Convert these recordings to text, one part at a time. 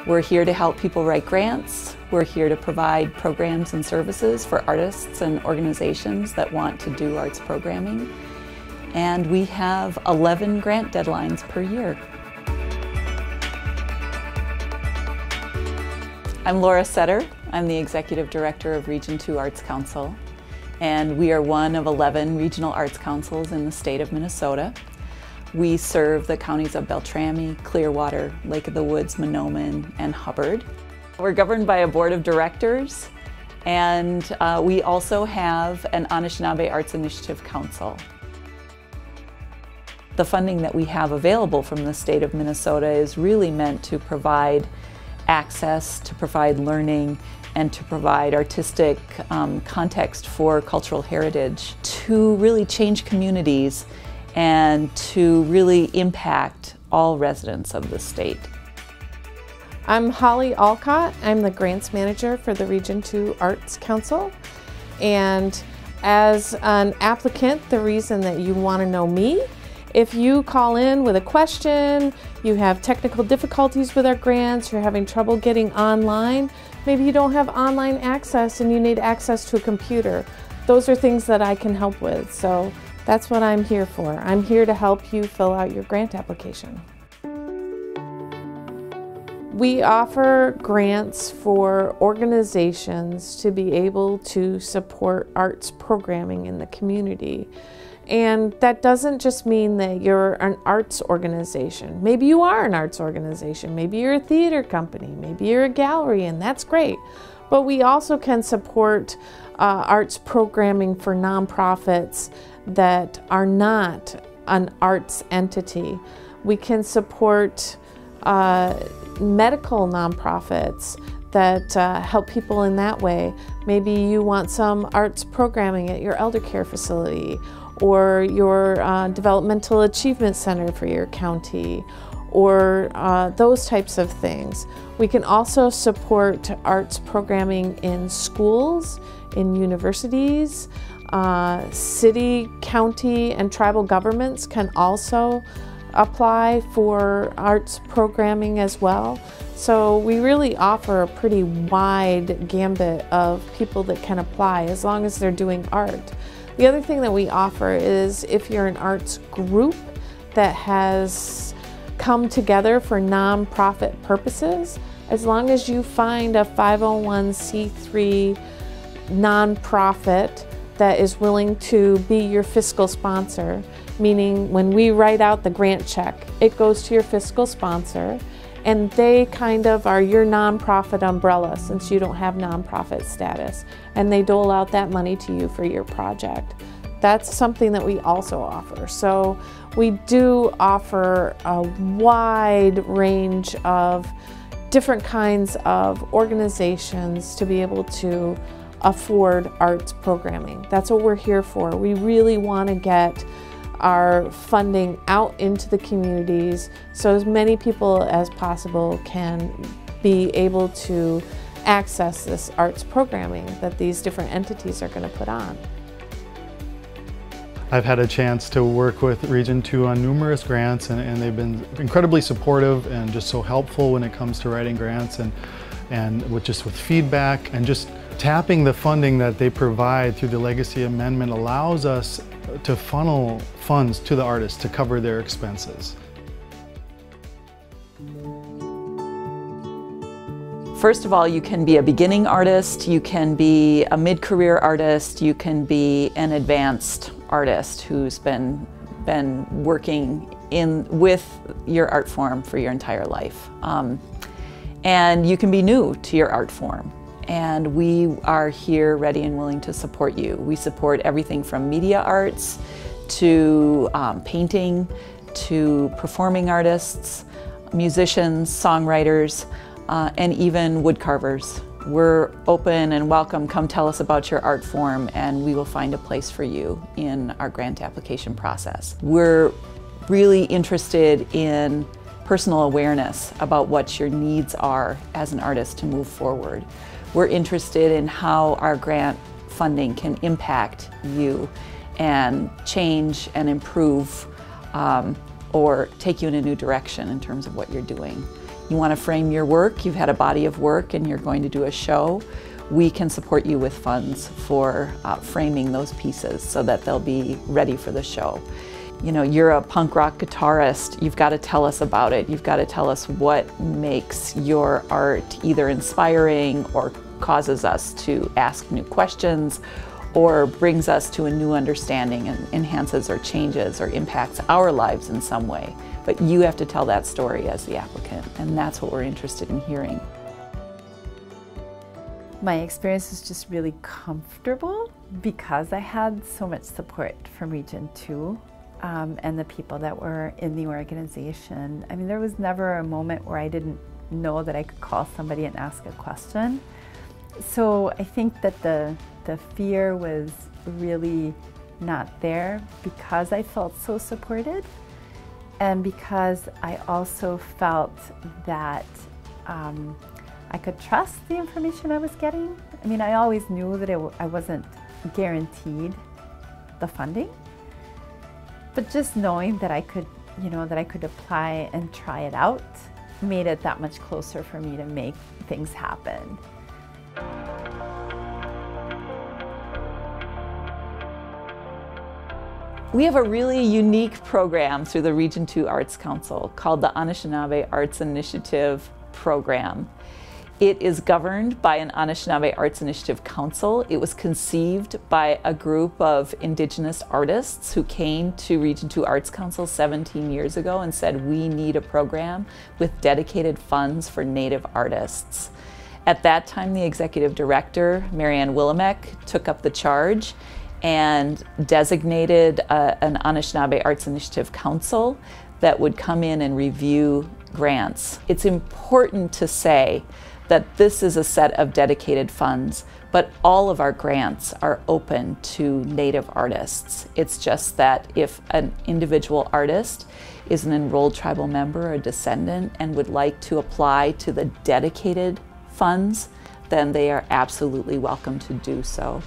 We're here to help people write grants. We're here to provide programs and services for artists and organizations that want to do arts programming. And we have 11 grant deadlines per year. I'm Laura Setter. I'm the Executive Director of Region 2 Arts Council. And we are one of 11 regional arts councils in the state of Minnesota. We serve the counties of Beltrami, Clearwater, Lake of the Woods, Mahnomen, and Hubbard. We're governed by a board of directors, and we also have an Anishinabe Arts Initiative Council. The funding that we have available from the state of Minnesota is really meant to provide access, to provide learning, and to provide artistic context for cultural heritage, to really change communities and to really impact all residents of the state. I'm Holly Alcott. I'm the Grants Manager for the Region 2 Arts Council. And as an applicant, the reason that you want to know me, if you call in with a question, you have technical difficulties with our grants, you're having trouble getting online, maybe you don't have online access and you need access to a computer, those are things that I can help with. So that's what I'm here for. I'm here to help you fill out your grant application. We offer grants for organizations to be able to support arts programming in the community. And that doesn't just mean that you're an arts organization. Maybe you are an arts organization, maybe you're a theater company, maybe you're a gallery, and that's great. But we also can support arts programming for nonprofits that are not an arts entity. We can support medical nonprofits that help people in that way. Maybe you want some arts programming at your elder care facility or your developmental achievement center for your county, or those types of things. We can also support arts programming in schools, in universities. City, county, and tribal governments can also apply for arts programming as well. So we really offer a pretty wide gambit of people that can apply as long as they're doing art. The other thing that we offer is if you're an arts group that has come together for nonprofit purposes, as long as you find a 501c3 nonprofit that is willing to be your fiscal sponsor, meaning when we write out the grant check, it goes to your fiscal sponsor and they kind of are your nonprofit umbrella since you don't have nonprofit status, and they dole out that money to you for your project. That's something that we also offer. So we do offer a wide range of different kinds of organizations to be able to afford arts programming. That's what we're here for. We really want to get our funding out into the communities so as many people as possible can be able to access this arts programming that these different entities are going to put on. I've had a chance to work with Region 2 on numerous grants, and they've been incredibly supportive and just so helpful when it comes to writing grants and with feedback, and just tapping the funding that they provide through the Legacy Amendment allows us to funnel funds to the artists to cover their expenses. First of all, you can be a beginning artist, you can be a mid-career artist, you can be an advanced artist who's been working with your art form for your entire life. And you can be new to your art form. And we are here ready and willing to support you. We support everything from media arts to painting to performing artists, musicians, songwriters, and even woodcarvers. We're open and welcome. Come tell us about your art form and we will find a place for you in our grant application process. We're really interested in personal awareness about what your needs are as an artist to move forward. We're interested in how our grant funding can impact you and change and improve or take you in a new direction in terms of what you're doing. You want to frame your work, you've had a body of work and you're going to do a show, we can support you with funds for framing those pieces so that they'll be ready for the show. You know, you're a punk rock guitarist, you've got to tell us about it. You've got to tell us what makes your art either inspiring or causes us to ask new questions or brings us to a new understanding and enhances or changes or impacts our lives in some way. But you have to tell that story as the applicant, and that's what we're interested in hearing. My experience was just really comfortable because I had so much support from Region 2 and the people that were in the organization. I mean, there was never a moment where I didn't know that I could call somebody and ask a question. So I think that the fear was really not there because I felt so supported and because I also felt that I could trust the information I was getting. I mean, I always knew that I wasn't guaranteed the funding, but just knowing that I could, you know, that I could apply and try it out made it that much closer for me to make things happen. We have a really unique program through the Region 2 Arts Council called the Anishinabe Arts Initiative Program. It is governed by an Anishinabe Arts Initiative Council. It was conceived by a group of Indigenous artists who came to Region 2 Arts Council 17 years ago and said, we need a program with dedicated funds for Native artists. At that time, the executive director, Marianne Willimek, took up the charge and designated an Anishinaabe Arts Initiative Council that would come in and review grants. It's important to say that this is a set of dedicated funds, but all of our grants are open to Native artists. It's just that if an individual artist is an enrolled tribal member or a descendant and would like to apply to the dedicated funds, then they are absolutely welcome to do so.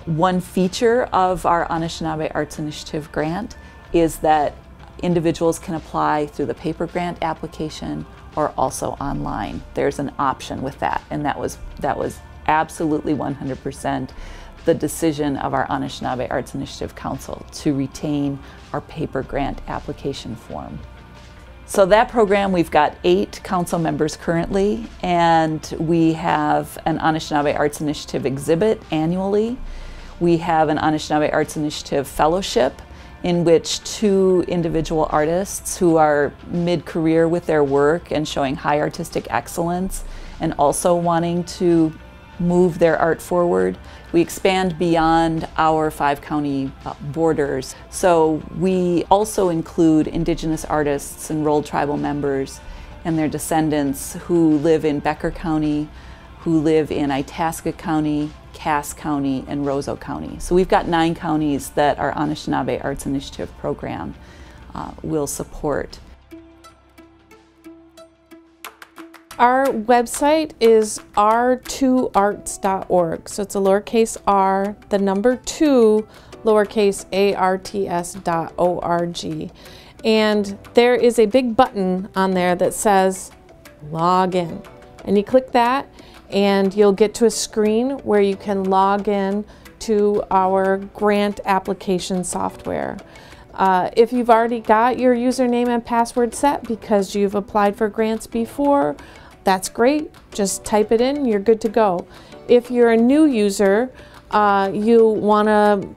One feature of our Anishinaabe Arts Initiative grant is that individuals can apply through the paper grant application or also online. There's an option with that, and that was absolutely 100% the decision of our Anishinaabe Arts Initiative Council to retain our paper grant application form. So that program, we've got 8 council members currently, and we have an Anishinaabe Arts Initiative exhibit annually. We have an Anishinaabe Arts Initiative fellowship in which 2 individual artists who are mid-career with their work and showing high artistic excellence and also wanting to move their art forward. We expand beyond our 5-county borders. So we also include Indigenous artists, enrolled tribal members, and their descendants who live in Becker County, who live in Itasca County, Cass County, and Roseau County. So we've got 9 counties that our Anishinaabe Arts Initiative program will support. Our website is R2Arts.org. So it's a lowercase r, the number 2, lowercase arts.org. And there is a big button on there that says log in. And you click that and you'll get to a screen where you can log in to our grant application software. If you've already got your username and password set because you've applied for grants before, that's great. Just type it in, you're good to go. If you're a new user, you want to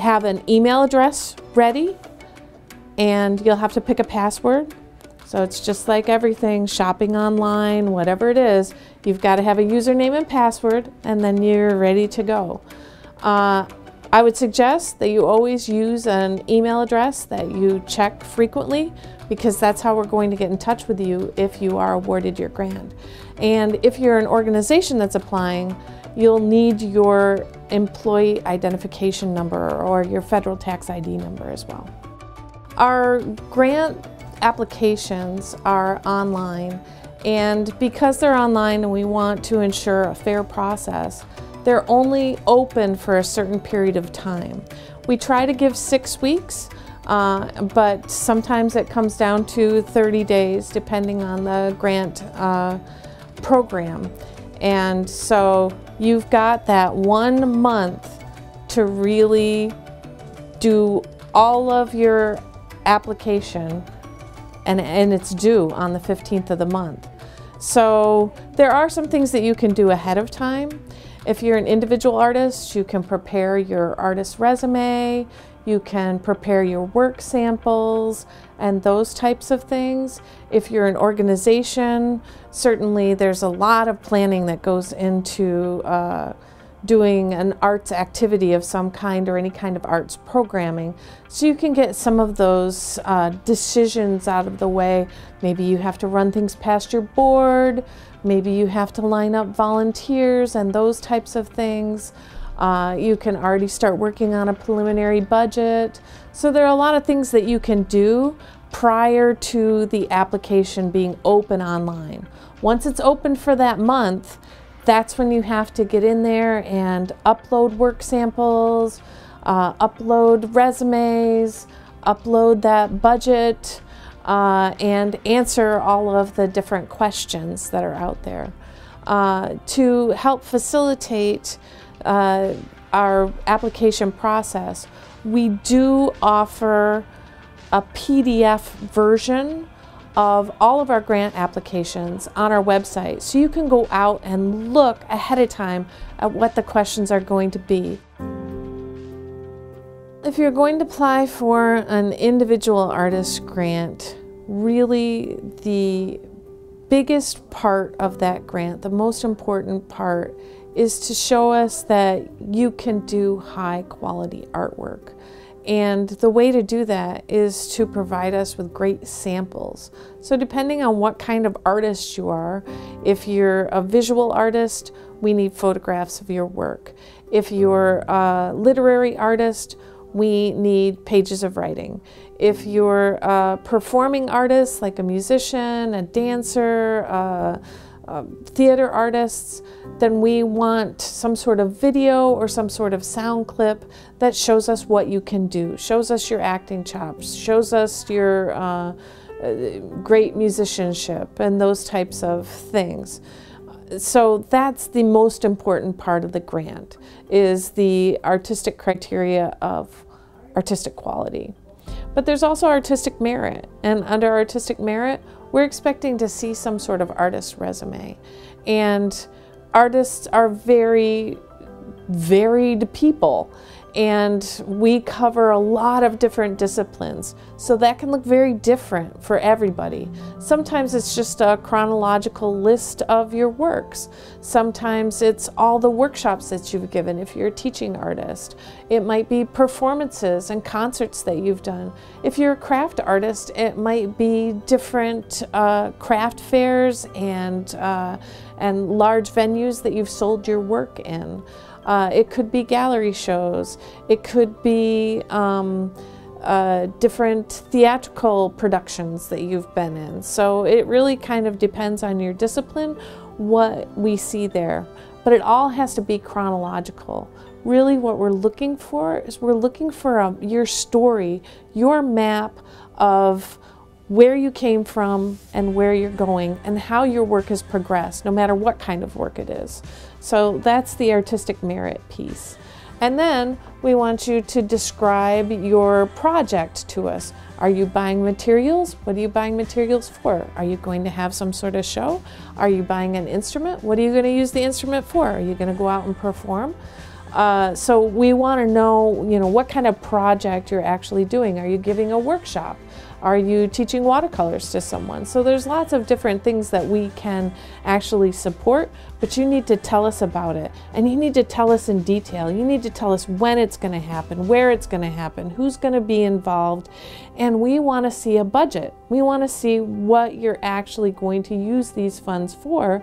have an email address ready, and you'll have to pick a password. So it's just like everything, shopping online, whatever it is, you've got to have a username and password, and then you're ready to go. I would suggest that you always use an email address that you check frequently, because that's how we're going to get in touch with you if you are awarded your grant. And if you're an organization that's applying, you'll need your employee identification number or your federal tax ID number as well. Our grant applications are online, and because they're online and we want to ensure a fair process, they're only open for a certain period of time. We try to give 6 weeks, but sometimes it comes down to 30 days depending on the grant program. And so you've got that 1 month to really do all of your application, and it's due on the 15th of the month. So there are some things that you can do ahead of time. If you're an individual artist, you can prepare your artist resume, you can prepare your work samples and those types of things. If you're an organization, certainly there's a lot of planning that goes into doing an arts activity of some kind or any kind of arts programming. So you can get some of those decisions out of the way. Maybe you have to run things past your board, maybe you have to line up volunteers and those types of things. You can already start working on a preliminary budget. So there are a lot of things that you can do prior to the application being open online. Once it's open for that month, that's when you have to get in there and upload work samples, upload resumes, upload that budget, and answer all of the different questions that are out there. To help facilitate our application process, we do offer a PDF version of all of our grant applications on our website, so you can go out and look ahead of time at what the questions are going to be. If you're going to apply for an individual artist grant, really the biggest part of that grant, the most important part, is to show us that you can do high quality artwork. And the way to do that is to provide us with great samples. So depending on what kind of artist you are, if you're a visual artist, we need photographs of your work. If you're a literary artist, we need pages of writing. If you're a performing artist, like a musician, a dancer, theater artists, then we want some sort of video or some sort of sound clip that shows us what you can do, shows us your acting chops, shows us your great musicianship and those types of things. So that's the most important part of the grant, is the artistic criteria of artistic quality. But there's also artistic merit, and under artistic merit, we're expecting to see some sort of artist resume. And artists are very varied people, and we cover a lot of different disciplines. So that can look very different for everybody. Sometimes it's just a chronological list of your works. Sometimes it's all the workshops that you've given if you're a teaching artist. It might be performances and concerts that you've done. If you're a craft artist, it might be different craft fairs and large venues that you've sold your work in. It could be gallery shows. It could be different theatrical productions that you've been in. So it really kind of depends on your discipline what we see there. But it all has to be chronological. Really what we're looking for is we're looking for your story, your map of where you came from and where you're going and how your work has progressed, no matter what kind of work it is. So that's the artistic merit piece. And then we want you to describe your project to us. Are you buying materials? What are you buying materials for? Are you going to have some sort of show? Are you buying an instrument? What are you going to use the instrument for? Are you going to go out and perform? So we want to know, what kind of project you're actually doing. Are you giving a workshop? Are you teaching watercolors to someone? So there's lots of different things that we can actually support, but you need to tell us about it. And you need to tell us in detail. You need to tell us when it's going to happen, where it's going to happen, who's going to be involved. And we want to see a budget. We want to see what you're actually going to use these funds for.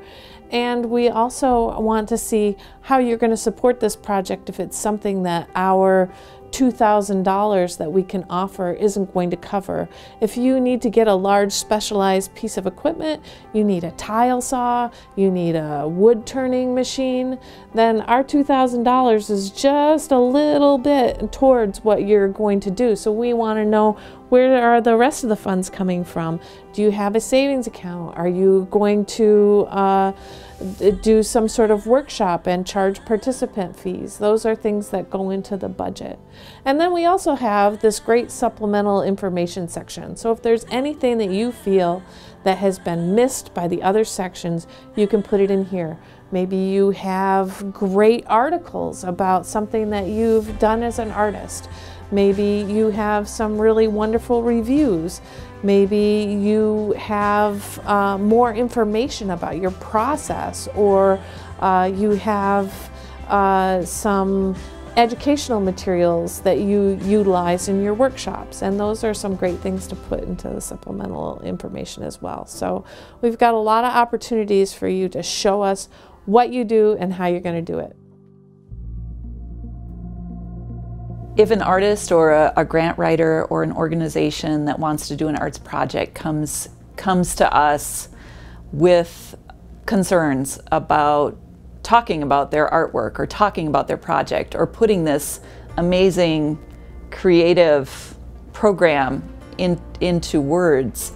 And we also want to see how you're going to support this project if it's something that our $2,000 that we can offer isn't going to cover. If you need to get a large specialized piece of equipment, you need a tile saw, you need a wood turning machine, then our $2,000 is just a little bit towards what you're going to do. So we want to know, where are the rest of the funds coming from? Do you have a savings account? Are you going to do some sort of workshop and charge participant fees? Those are things that go into the budget. And then we also have this great supplemental information section. So if there's anything that you feel that has been missed by the other sections, you can put it in here. Maybe you have great articles about something that you've done as an artist. Maybe you have some really wonderful reviews. Maybe you have more information about your process, or you have some educational materials that you utilize in your workshops, and those are some great things to put into the supplemental information as well. So we've got a lot of opportunities for you to show us what you do and how you're going to do it. If an artist or a grant writer or an organization that wants to do an arts project comes to us with concerns about talking about their artwork or talking about their project or putting this amazing creative program into words,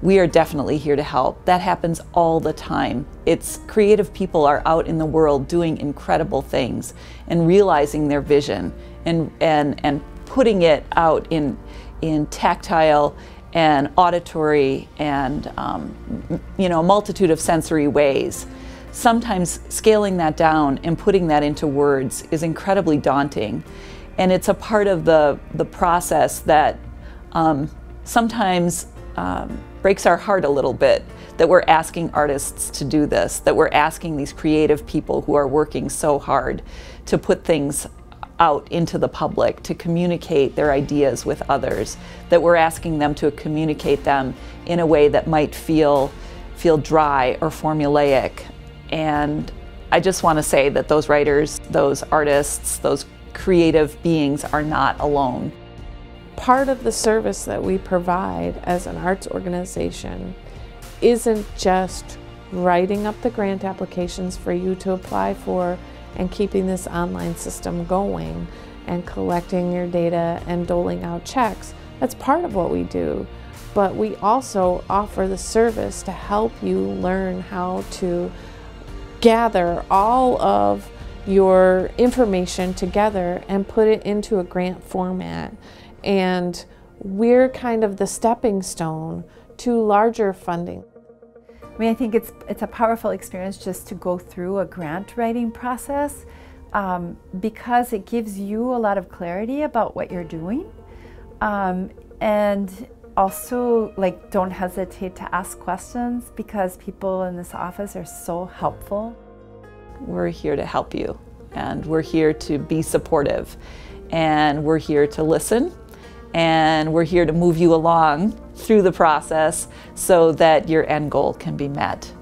we are definitely here to help. That happens all the time. It's creative people are out in the world doing incredible things and realizing their vision and putting it out in tactile and auditory and you know, a multitude of sensory ways. Sometimes scaling that down and putting that into words is incredibly daunting, and it's a part of the process that sometimes breaks our heart a little bit, that we're asking artists to do this, that we're asking these creative people who are working so hard to put things out into the public, to communicate their ideas with others, that we're asking them to communicate them in a way that might feel dry or formulaic. And I just want to say that those writers, those artists, those creative beings are not alone. Part of the service that we provide as an arts organization isn't just writing up the grant applications for you to apply for and keeping this online system going and collecting your data and doling out checks. That's part of what we do. But we also offer the service to help you learn how to gather all of your information together and put it into a grant format. And we're kind of the stepping stone to larger funding. I mean, I think it's a powerful experience just to go through a grant writing process because it gives you a lot of clarity about what you're doing. And also, like, don't hesitate to ask questions because people in this office are so helpful. We're here to help you, and we're here to be supportive, and we're here to listen, and we're here to move you along through the process so that your end goal can be met.